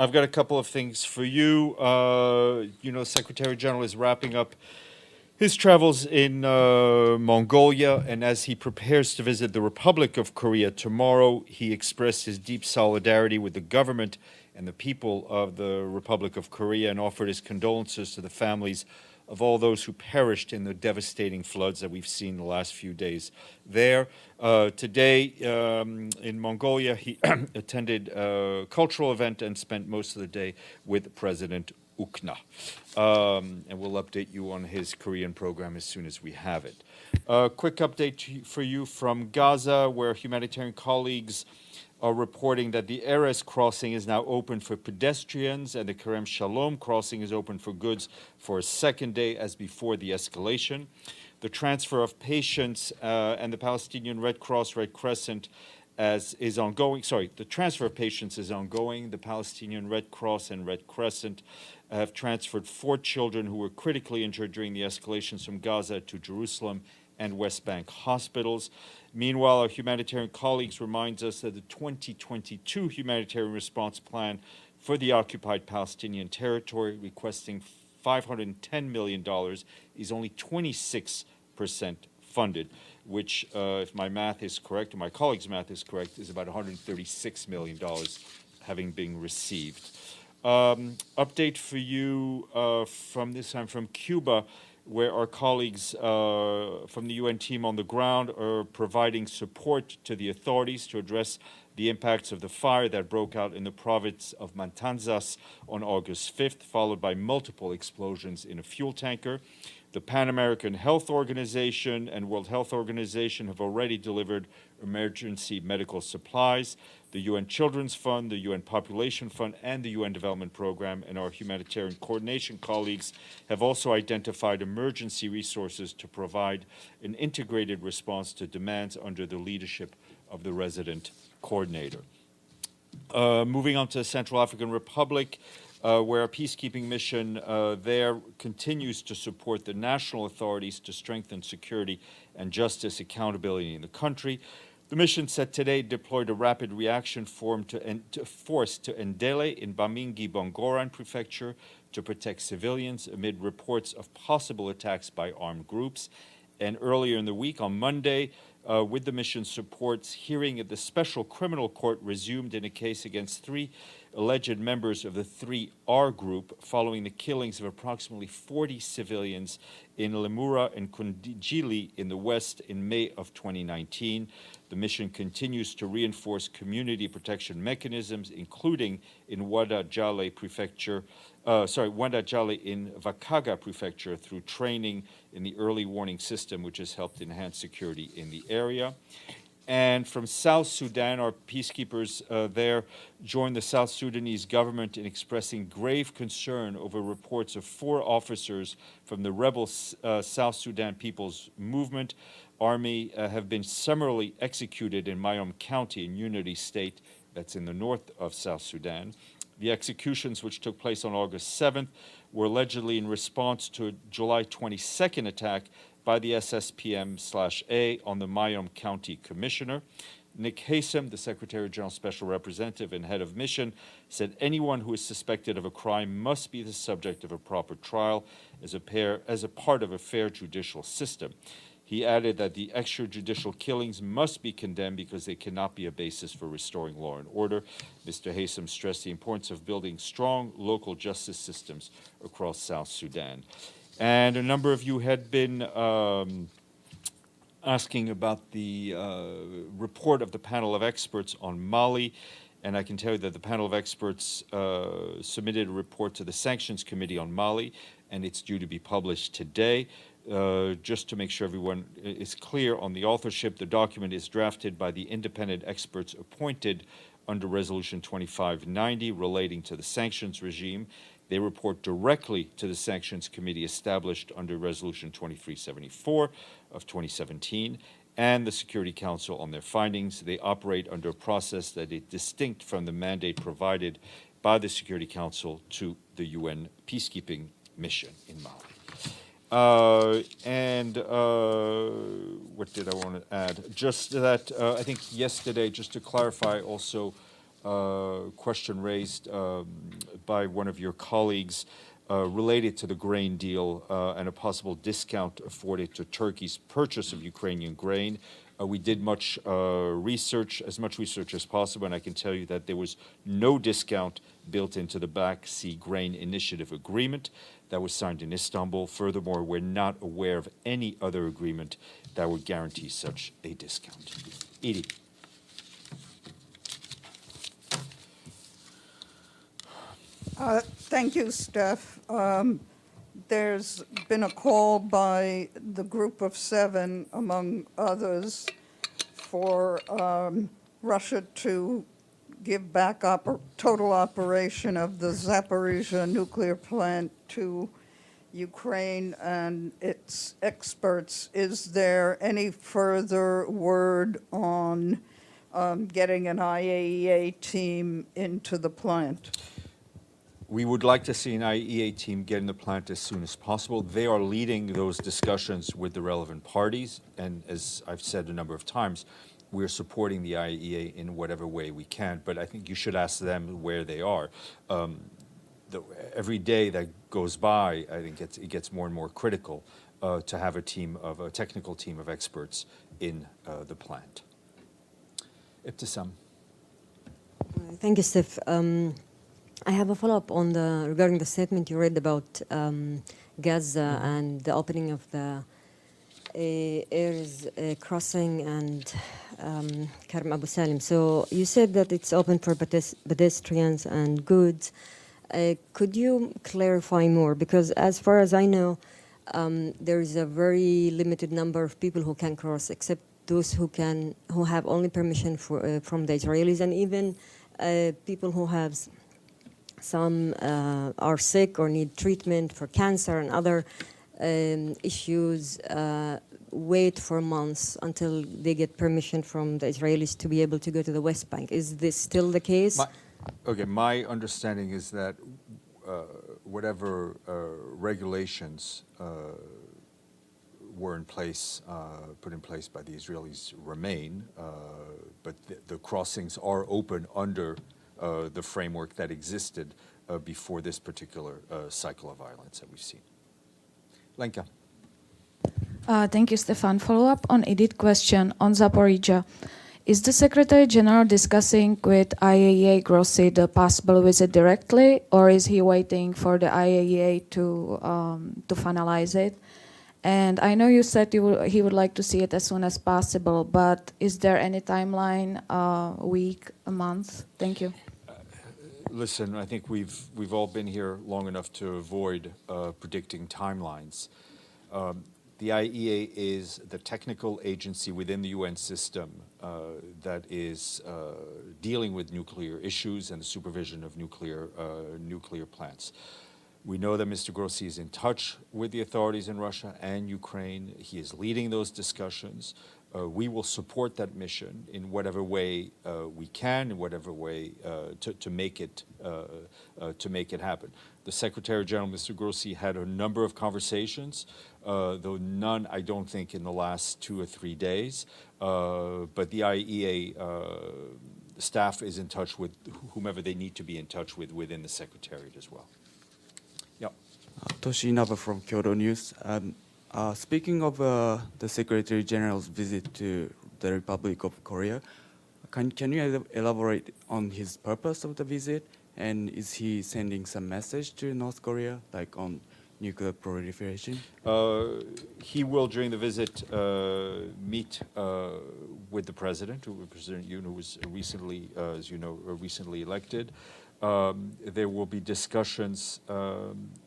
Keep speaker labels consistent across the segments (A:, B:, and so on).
A: I've got a couple of things for you. Secretary General is wrapping up his travels in Mongolia, and as he prepares to visit the Republic of Korea tomorrow, he expressed his deep solidarity with the government and the people of the Republic of Korea and offered his condolences to the families of all those who perished in the devastating floods that we've seen the last few days there. Today in Mongolia, he attended a cultural event and spent most of the day with President Ukna. And we'll update you on his Korean program as soon as we have it. Quick update for you from Gaza, where humanitarian colleagues are reporting that the Erez crossing is now open for pedestrians and the Kerem Shalom crossing is open for goods for a second day as before the escalation. The transfer of patients and the Palestinian Red Cross, Red Crescent is ongoing. The transfer of patients is ongoing. The Palestinian Red Cross and Red Crescent have transferred 4 children who were critically injured during the escalations from Gaza to Jerusalem and West Bank hospitals. Meanwhile, our humanitarian colleagues remind us that the 2022 humanitarian response plan for the occupied Palestinian territory, requesting $510 million, is only 26% funded, which, if my math is correct, or my colleague's math is correct, is about $136 million having been received. Update for you from this time from Cuba, where our colleagues from the UN team on the ground are providing support to the authorities to address the impacts of the fire that broke out in the province of Matanzas on August 5th, followed by multiple explosions in a fuel tanker. The Pan American Health Organization and World Health Organization have already delivered emergency medical supplies. The UN Children's Fund, the UN Population Fund, and the UN Development Program and our humanitarian coordination colleagues have also identified emergency resources to provide an integrated response to demands under the leadership of the resident coordinator. Moving on to the Central African Republic, where a peacekeeping mission there continues to support the national authorities to strengthen security and justice accountability in the country. The mission said today deployed a rapid reaction force to Ndele in Bamingi Bongoran Prefecture to protect civilians amid reports of possible attacks by armed groups. And earlier in the week, on Monday, with the mission's supports, hearing at the Special Criminal Court resumed in a case against 3 alleged members of the 3R group following the killings of approximately 40 civilians in Lemura and Kundijili in the west in May of 2019. The mission continues to reinforce community protection mechanisms, including in Wada Jale in Vakaga Prefecture, through training in the early warning system, which has helped enhance security in the area. And from South Sudan, our peacekeepers there joined the South Sudanese government in expressing grave concern over reports of 4 officers from the rebel South Sudan People's Movement Army have been summarily executed in Mayom County in Unity State, that's in the north of South Sudan. The executions, which took place on August 7th, were allegedly in response to a July 22nd attack by the SSPM/A on the Mayom County Commissioner. Nick Haysom, the Secretary General Special Representative and Head of Mission, said anyone who is suspected of a crime must be the subject of a proper trial as a part of a fair judicial system. He added that the extrajudicial killings must be condemned because they cannot be a basis for restoring law and order. Mr. Haysom stressed the importance of building strong local justice systems across South Sudan. And a number of you had been asking about the report of the panel of experts on Mali. And I can tell you that the panel of experts submitted a report to the Sanctions Committee on Mali, and it's due to be published today. Just to make sure everyone is clear on the authorship, the document is drafted by the independent experts appointed under Resolution 2590 relating to the sanctions regime. They report directly to the Sanctions Committee established under Resolution 2374 of 2017 and the Security Council on their findings. They operate under a process that is distinct from the mandate provided by the Security Council to the UN peacekeeping mission in Mali. What did I want to add? Just that I think yesterday, just to clarify also, question raised by one of your colleagues related to the grain deal and a possible discount afforded to Turkey's purchase of Ukrainian grain. We did much research, as much research as possible, and I can tell you that there was no discount built into the Black Sea Grain Initiative Agreement that was signed in Istanbul. Furthermore, we're not aware of any other agreement that would guarantee such a discount. Edie.
B: Thank you, Steph. There's been a call by the Group of Seven, among others, for Russia to give back total operation of the Zaporizhzhia nuclear plant to Ukraine and its experts. Is there any further word on getting an IAEA team into the plant?
A: We would like to see an IAEA team get in the plant as soon as possible. They are leading those discussions with the relevant parties, and as I've said a number of times, we're supporting the IAEA in whatever way we can, but I think you should ask them where they are. Every day that goes by, I think it gets more and more critical to have a technical team of experts in the plant. Ibtisam.
C: Thank you, Steph. I have a follow-up on regarding the statement you read about Gaza and the opening of the airs crossing and Karm Abu Salim. So you said that it's open for pedestrians and goods. Could you clarify more? Because as far as I know, there is a very limited number of people who can cross, except those who have only permission from the Israelis, and even people who have some are sick or need treatment for cancer and other issues, wait for months until they get permission from the Israelis to be able to go to the West Bank. Is this still the case?
A: My understanding is that whatever regulations were in place, put in place by the Israelis remain, but the crossings are open under the framework that existed before this particular cycle of violence that we've seen. Lenka.
D: Thank you, Stephane. Follow up on Edith's question on Zaporizhzhia. Is the Secretary General discussing with IAEA Grossi the possible visit directly, or is he waiting for the IAEA to finalize it? And I know you said he would like to see it as soon as possible, but is there any timeline, a week, a month? Thank you.
A: Listen, I think we've all been here long enough to avoid predicting timelines. The IAEA is the technical agency within the UN system that is dealing with nuclear issues and the supervision of nuclear plants. We know that Mr. Grossi is in touch with the authorities in Russia and Ukraine. He is leading those discussions. We will support that mission in whatever way we can, in whatever way to make it happen. The Secretary General, Mr. Grossi, had a number of conversations, though none, I don't think, in the last 2 or 3 days. But the IAEA staff is in touch with whomever they need to be in touch with within the Secretariat as well. Yeah.
E: Toshi Inaba from Kyoto News. Speaking of the Secretary General's visit to the Republic of Korea, can you elaborate on his purpose of the visit? And is he sending some message to North Korea, like on nuclear proliferation?
A: He will, during the visit, meet with the President, President Yoon, who was recently, as you know, recently elected. There will be discussions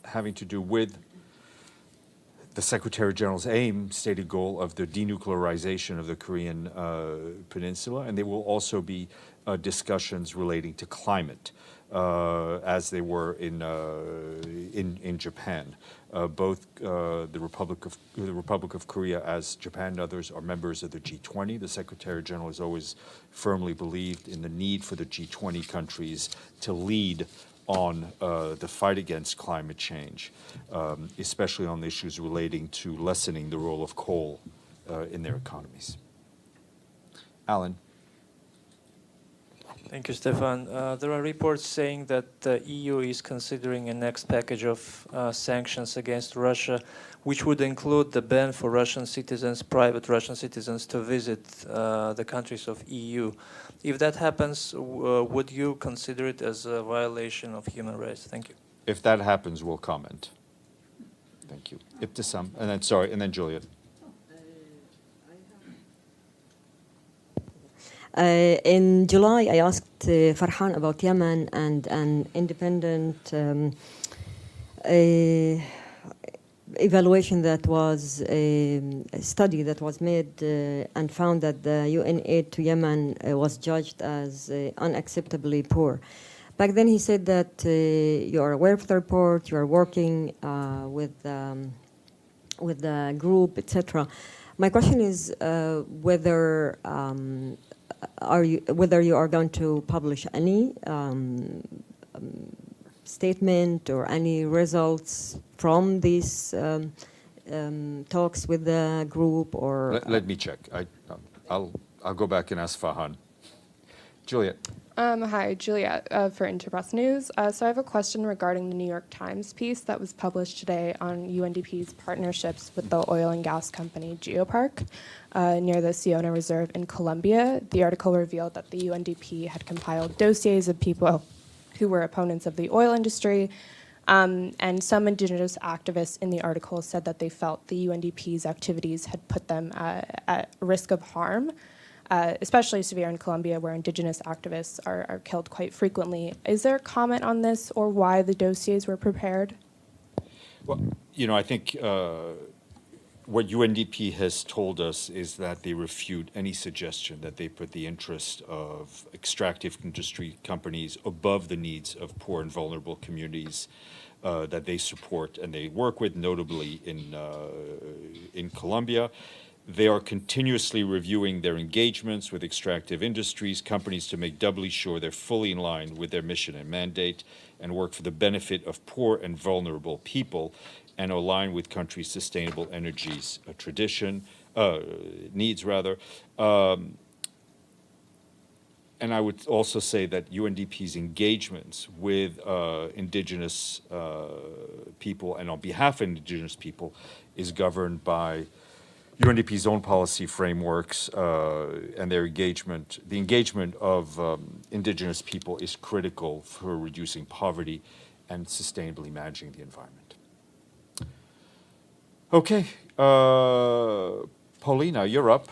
A: having to do with the Secretary General's stated goal of the denuclearization of the Korean Peninsula, and there will also be discussions relating to climate, as they were in Japan. Both the Republic of Korea, as Japan and others, are members of the G20. The Secretary General has always firmly believed in the need for the G20 countries to lead on the fight against climate change, especially on issues relating to lessening the role of coal in their economies. Alan.
F: Thank you, Stephane. There are reports saying that the EU is considering a next package of sanctions against Russia, which would include the ban for Russian citizens, private Russian citizens, to visit the countries of EU. If that happens, would you consider it as a violation of human rights? Thank you.
A: If that happens, we'll comment. Thank you. Ibtisam, and then, sorry, and then Juliet.
C: In July, I asked Farhan about Yemen and an independent evaluation that was a study that was made and found that the UN aid to Yemen was judged as unacceptably poor. Back then, he said that you are aware of the report, you are working with the group, etc. My question is whether you are going to publish any statement or any results from these talks with the group, or
A: Let me check. I'll go back and ask Farhan. Juliet.
G: Hi, Juliet for Interpress News. So I have a question regarding the New York Times piece that was published today on UNDP's partnerships with the oil and gas company Geopark near the Siona Reserve in Colombia. The article revealed that the UNDP had compiled dossiers of people who were opponents of the oil industry, and some indigenous activists in the article said that they felt the UNDP's activities had put them at risk of harm. Especially severe in Colombia, where indigenous activists are killed quite frequently. Is there a comment on this or why the dossiers were prepared?
A: Well, I think what UNDP has told us is that they refute any suggestion that they put the interest of extractive industry companies above the needs of poor and vulnerable communities that they support and they work with, notably in Colombia. They are continuously reviewing their engagements with extractive industries, companies, to make doubly sure they're fully in line with their mission and mandate and work for the benefit of poor and vulnerable people and align with countries' sustainable energies needs. And I would also say that UNDP's engagements with indigenous people and on behalf of indigenous people is governed by UNDP's own policy frameworks and their engagement. The engagement of indigenous people is critical for reducing poverty and sustainably managing the environment. Okay, Paulina, you're up.